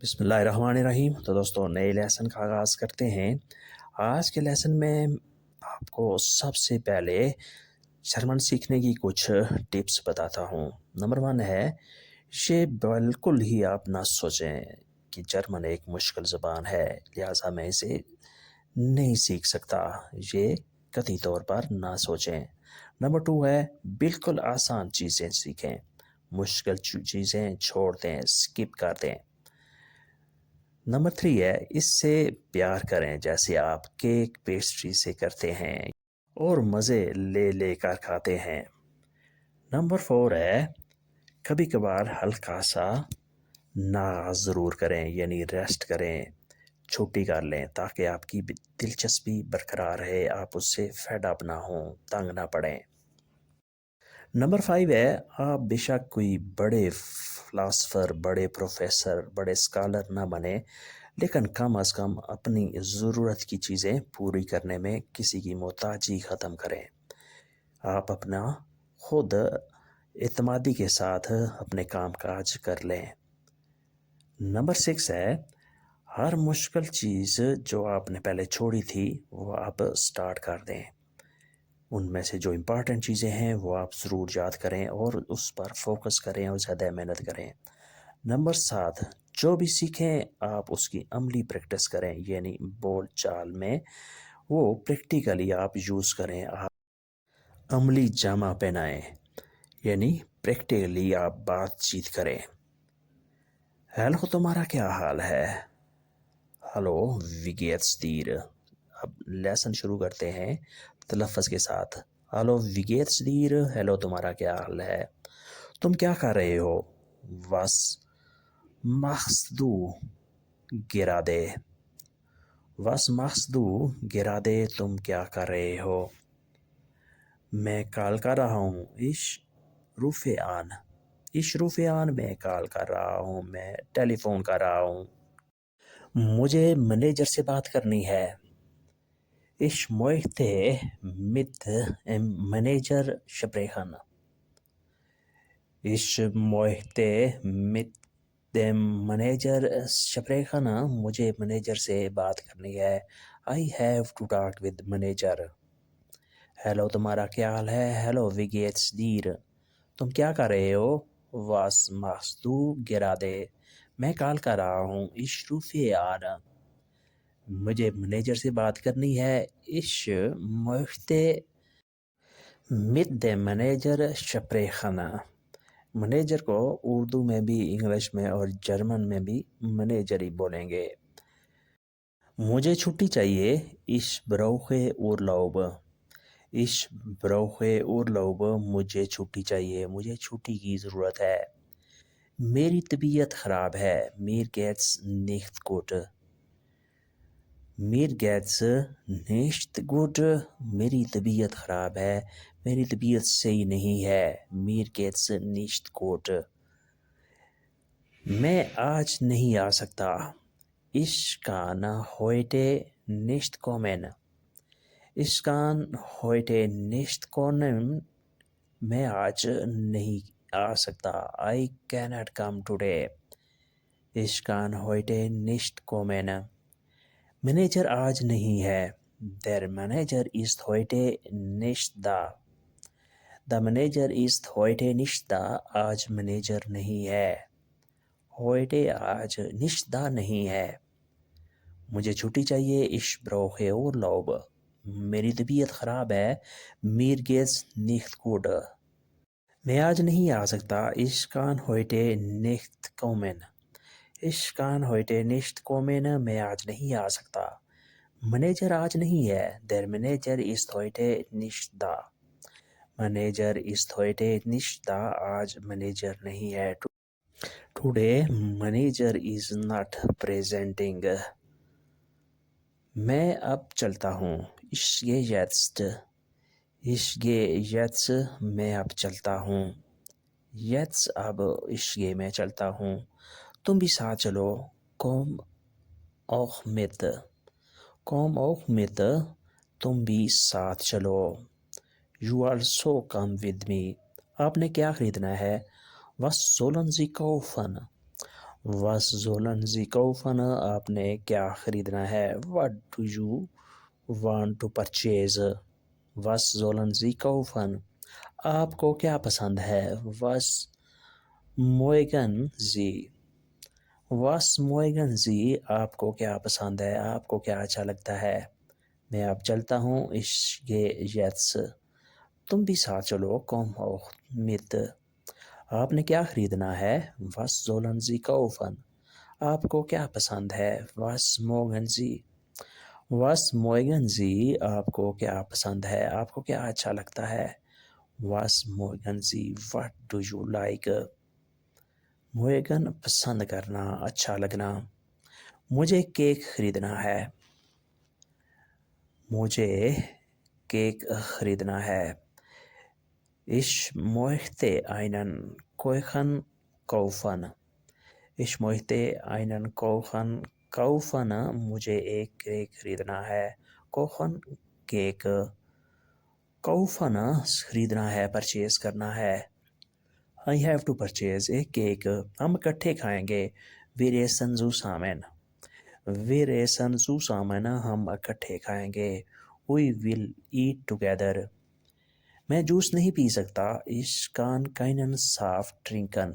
بسم اللہ الرحمن الرحیم۔ تو دوستوں نئے لیسن کا آغاز کرتے ہیں۔ آج کے لیسن میں آپ کو سب سے پہلے جرمن سیکھنے کی کچھ ٹپس بتاتا ہوں۔ نمبر 1 ہے، یہ بالکل ہی آپ نہ سوچیں کہ جرمن ایک مشکل زبان ہے لہٰذا میں اسے نہیں سیکھ سکتا، یہ قطعی طور پر نہ سوچیں۔ نمبر 2 ہے، بالکل آسان چیزیں سیکھیں، مشکل چیزیں چھوڑ دیں، سکپ کر دیں۔ نمبر 3 ہے، اس سے پیار کریں جیسے آپ کیک پیسٹری سے کرتے ہیں اور مزے لے لے کر کھاتے ہیں۔ نمبر 4 ہے، کبھی کبھار ہلکا سا ناغ ضرور کریں، یعنی ریسٹ کریں، چھٹی کر لیں تاکہ آپ کی دلچسپی برقرار رہے، آپ اس سے فیڈ اپ نہ ہوں، تنگ نہ پڑیں۔ نمبر 5 ہے، آپ بے شک کوئی بڑے فلاسفر، بڑے پروفیسر، بڑے اسکالر نہ بنے، لیکن کم از کم اپنی ضرورت کی چیزیں پوری کرنے میں کسی کی محتاجی ختم کریں۔ آپ اپنا خود اعتمادی کے ساتھ اپنے کام کاج کر لیں۔ نمبر 6 ہے، ہر مشکل چیز جو آپ نے پہلے چھوڑی تھی وہ آپ سٹارٹ کر دیں، ان میں سے جو امپورٹنٹ چیزیں ہیں وہ آپ ضرور یاد کریں اور اس پر فوکس کریں اور زیادہ محنت کریں۔ نمبر 7، جو بھی سیکھیں آپ اس کی عملی پریکٹس کریں، یعنی بول چال میں وہ پریکٹیکلی آپ یوز کریں، آپ عملی جامہ پہنائیں، یعنی پریکٹیکلی آپ بات چیت کریں۔ ہیلو تمہارا کیا حال ہے؟ ہلو وی گیٹس دیر۔ اب لیسن شروع کرتے ہیں تلفظ کے ساتھ۔ ہلو وی گیٹس دیر، ہیلو تمہارا کیا حال ہے؟ تم کیا کر رہے ہو؟ Was machst du gerade؟ Was machst du gerade؟ تم کیا کر رہے ہو؟ میں کال کر رہا ہوں، ich rufe an۔ ich rufe an، میں کال کر رہا ہوں، میں ٹیلی فون کر رہا ہوں۔ مجھے مینیجر سے بات کرنی ہے۔ ich möchte mit dem Manager sprechen۔ ich möchte mit dem Manager sprechen، مجھے منیجر سے بات کرنی ہے۔ I have to talk with manager۔ Hello تمہارا کیا حال ہے؟ ہیلو وی گیٹس دیر، تم کیا کر رہے ہو؟ Was machst du gerade؟ میں کال کر رہا ہوں، ich rufe an۔ مجھے منیجر سے بات کرنی ہے، ich möchte mit dem Manager sprechen۔ Manager کو اردو میں بھی، انگلش میں اور جرمن میں بھی منیجر ہی بولیں گے۔ مجھے چھٹی چاہیے، ich brauche Urlaub۔ ich brauche Urlaub، مجھے چھٹی چاہیے، مجھے چھٹی کی ضرورت ہے۔ میری طبیعت خراب ہے، mir geht's nicht gut۔ mir geht's nicht gut، میری طبیعت خراب ہے، میری طبیعت صحیح نہیں ہے۔ mir geht's nicht gut۔ میں آج نہیں آ سکتا، ich kann heute nicht kommen۔ ich kann heute nicht kommen، میں آج نہیں آ سکتا، I cannot come today۔ ich kann heute nicht kommen۔ Manager آج نہیں ہے، der Manager ist heute nicht da۔ the manager ist heute nicht da، آج manager نہیں ہے، heute آج nicht da نہیں ہے۔ مجھے چھٹی چاہیے، ich brauche Urlaub۔ میری طبیعت خراب ہے، mir geht's nicht gut۔ میں آج نہیں آ سکتا، ich kann heute nicht kommen۔ ich kann heute nicht kommen، میں آج نہیں آ سکتا۔ منیجر آج نہیں ہے، der Manager ist heute nicht da۔ Manager ist heute nicht da، آج منیجر نہیں ہے۔ Today manager is not presenting۔ میں اب چلتا ہوں، ich gehe jetzt۔ ich gehe jetzt، میں اب چلتا ہوں، jetzt اب ich gehe میں چلتا ہوں۔ تم بھی ساتھ چلو، komm auch mit۔ komm auch mit، تم بھی ساتھ چلو۔ you also come with me۔ آپ نے کیا خریدنا ہے؟ was sollen Sie kaufen؟ Was sollen Sie kaufen? آپ نے کیا خریدنا ہے؟ What do you want to purchase? Was sollen Sie kaufen? آپ کو کیا پسند ہے؟ Was mögen Sie? Was mögen Sie? آپ کو کیا پسند ہے؟ آپ کو کیا اچھا لگتا ہے؟ میں اب چلتا ہوں. Ich gehe jetzt. تم بھی ساتھ چلو. Komm auch mit. آپ نے کیا خریدنا ہے؟ Was sollen Sie kaufen? آپ کو کیا پسند ہے؟ Was mögen Sie? Was mögen Sie? آپ کو کیا پسند ہے؟ آپ کو کیا اچھا لگتا ہے؟ Was mögen Sie? What do you like? mögen پسند کرنا، اچھا لگنا. مجھے کیک خریدنا ہے. مجھے کیک خریدنا ہے. Ich möchte einen Kuchen kaufen. Ich möchte einen Kuchen kaufen. مجھے ایک کیک خریدنا ہے. Kuchen cake. Kaufen خریدنا ہے، پرچیز کرنا ہے. I have to purchase ایک کیک. ہم اکٹھے کھائیں گے. Wir essen zusammen. Wir essen zusammen ہم اکٹھے کھائیں گے. We will eat together. میں جوس نہیں پی سکتا. Ich kann keinen Saft trinken.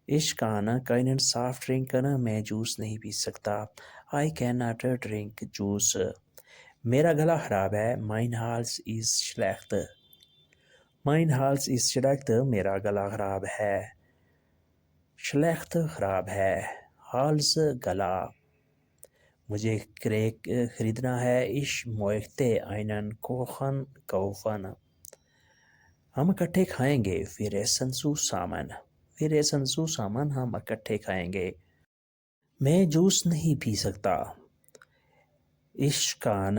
Ich kann keinen Saft trinken. میں جوس نہیں پی سکتا. I cannot drink juice. میرا گلا خراب ہے. Mein Hals ist schlecht. Mein Hals ist schlecht. میرا گلا خراب ہے. schlecht خراب ہے. Hals گلا. مجھے کیک خریدنا ہے. Ich möchte einen Kuchen kaufen. ہم اکٹھے کھائیں گے. Wir essen zusammen. Wir essen zusammen ہم اکٹھے کھائیں گے. میں جوس نہیں پی سکتا. Ich kann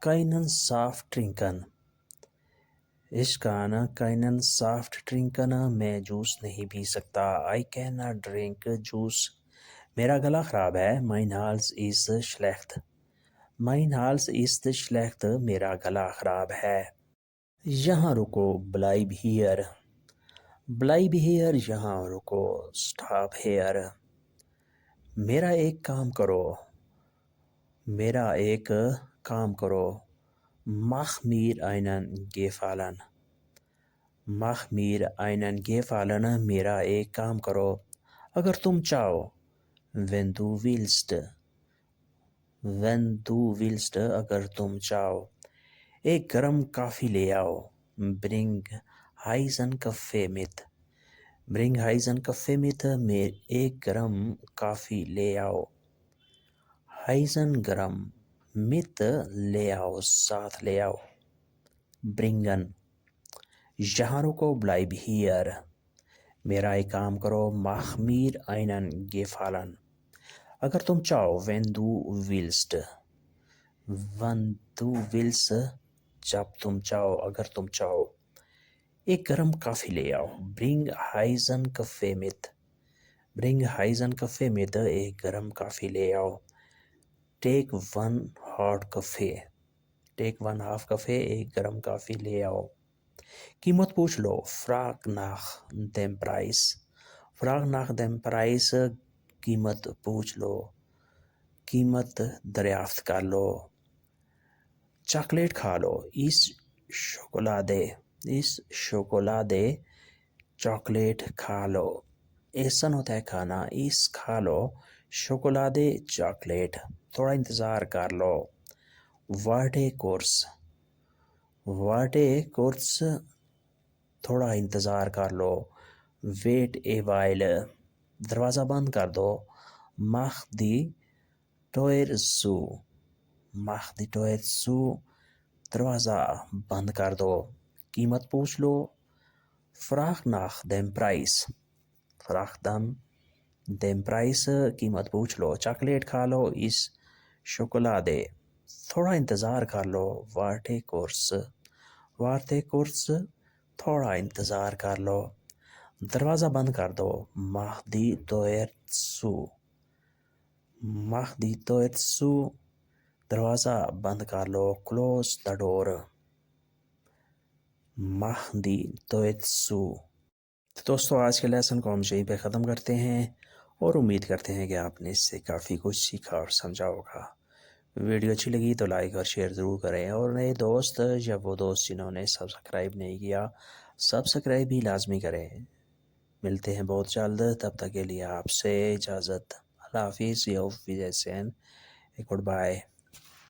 keinen Saft trinken. Ich kann keinen Saft trinken. میں جوس نہیں پی سکتا. I cannot drink juice. میرا گلا خراب ہے. Mein Hals ist schlecht. Mein Hals ist schlecht. میرا گلا خراب ہے. یہاں رکو. Bleib hier. Bleib hier یہاں رکو. Stop here. میرا ایک کام کرو. میرا ایک کام کرو. Mach mir einen Gefallen. Mach mir einen Gefallen. میرا ایک کام کرو. اگر تم چاہو. Wenn du willst. Wenn du willst اگر تم چاہو. ایک گرم کافی لے آؤ. Bring heißen Kaffee mit. Bring heißen Kaffee mit. میں ایک گرم کافی لے آؤ. heißen گرم. mit لے آؤ، ساتھ لے آؤ. bringen. یہاں رکو. bleib hier. میرا ایک کام کرو. mach mir einen Gefallen. اگر تم چاہو. wenn du willst. wenn du willst جب تم چاہو، اگر تم چاہو. ایک گرم کافی لے آؤ. bring heißen Kaffee mit. bring heißen Kaffee mit ایک گرم کافی لے آؤ. take one hot coffee. take one half coffee ایک گرم کافی لے آؤ. قیمت پوچھ لو. frag nach dem Preis. frag nach dem Preis قیمت پوچھ لو، قیمت دریافت کر لو. چاکلیٹ کھا لو. اس شوکولادے. اس شوکولادے چاکلیٹ کھا لو. ایسن ہوتا ہے کھانا. اس کھا لو. شوکولادے چاکلیٹ. تھوڑا انتظار کر لو. warte kurz. warte kurz تھوڑا انتظار کر لو. wait a while. دروازہ بند کر دو. mach die Tür zu. mach die Tür zu دروازہ بند کر دو. قیمت پوچھ لو. frag nach dem Preis. frag dann dem Preis قیمت پوچھ لو. چاکلیٹ کھا لو. اس شوکولادے. تھوڑا انتظار کر لو. warte kurz. warte kurz تھوڑا انتظار کر لو. دروازہ بند کر دو. mach die Tür zu. mach die Tür zu دروازہ بند کر لو. close the door. mach die Tür zu. تو دوستو آج کے لیسن کو ہم یہیں پہ ختم کرتے ہیں. اور امید کرتے ہیں کہ آپ نے اس سے کافی کچھ سیکھا اور سمجھا ہوگا۔ ویڈیو اچھی لگی تو لائک اور شیئر ضرور کریں، اور نئے دوست یا وہ دوست جنہوں نے سبسکرائب نہیں کیا، سبسکرائب بھی لازمی کریں۔ ملتے ہیں بہت جلد، تب تک کے لیے آپ سے اجازت۔ اللہ حافظ، یہ وجے سین، گڈ بائے۔